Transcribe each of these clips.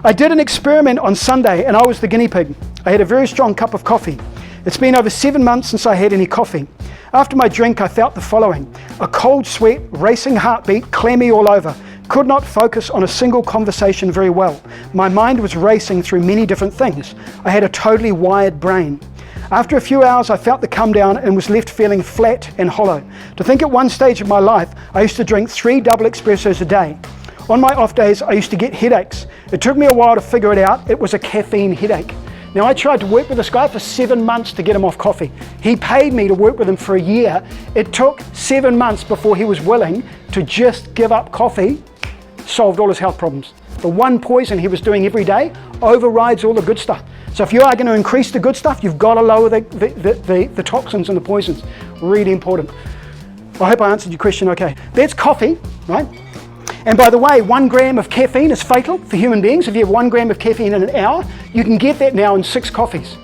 I did an experiment on Sunday and I was the guinea pig. I had a very strong cup of coffee. It's been over 7 months since I had any coffee. After my drink, I felt the following: a cold sweat, racing heartbeat, clammy all over. Could not focus on a single conversation very well. My mind was racing through many different things. I had a totally wired brain. After a few hours, I felt the come down and was left feeling flat and hollow. To think at one stage of my life, I used to drink 3 double espressos a day. On my off days, I used to get headaches. It took me a while to figure it out. It was a caffeine headache. Now, I tried to work with this guy for 7 months to get him off coffee. He paid me to work with him for a year. It took 7 months before he was willing to just give up coffee. Solved all his health problems. The one poison he was doing every day overrides all the good stuff. So if you are going to increase the good stuff, you've got to lower the toxins and the poisons. Really important. I hope I answered your question okay. That's coffee, right? And by the way, 1 gram of caffeine is fatal for human beings. If you have 1 gram of caffeine in an hour, you can get that now in 6 coffees.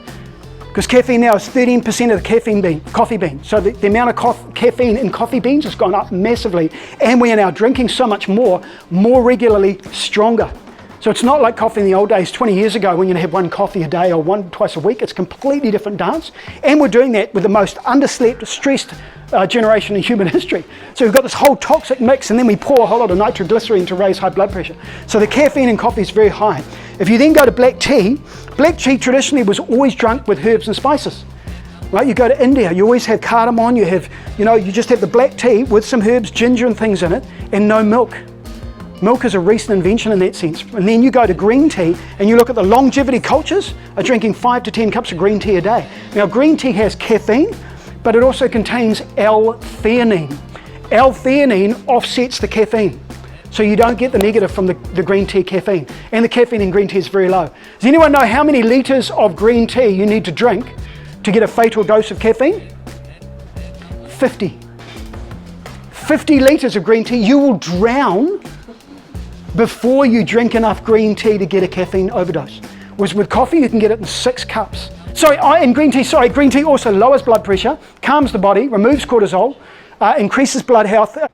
Because caffeine now is 13% of the coffee bean. So the amount of caffeine in coffee beans has gone up massively. And we are now drinking so much more regularly, stronger. So it's not like coffee in the old days, 20 years ago, when you'd have 1 coffee a day or twice a week. It's a completely different dance. And we're doing that with the most underslept, stressed generation in human history. So we've got this whole toxic mix, and then we pour a whole lot of nitroglycerine to raise high blood pressure. So the caffeine in coffee is very high. If you then go to black tea traditionally was always drunk with herbs and spices. Right? You go to India, you always have cardamom, you just have the black tea with some herbs, ginger and things in it, and no milk. Milk is a recent invention in that sense. And then you go to green tea and you look at the longevity cultures are drinking 5 to 10 cups of green tea a day. Now, green tea has caffeine, but it also contains L-theanine. L-theanine offsets the caffeine. So you don't get the negative from the green tea caffeine. And the caffeine in green tea is very low. Does anyone know how many litres of green tea you need to drink to get a fatal dose of caffeine? 50. 50 litres of green tea. You will drown before you drink enough green tea to get a caffeine overdose. Whereas with coffee, you can get it in 6 cups. Green tea also lowers blood pressure, calms the body, removes cortisol, increases blood health.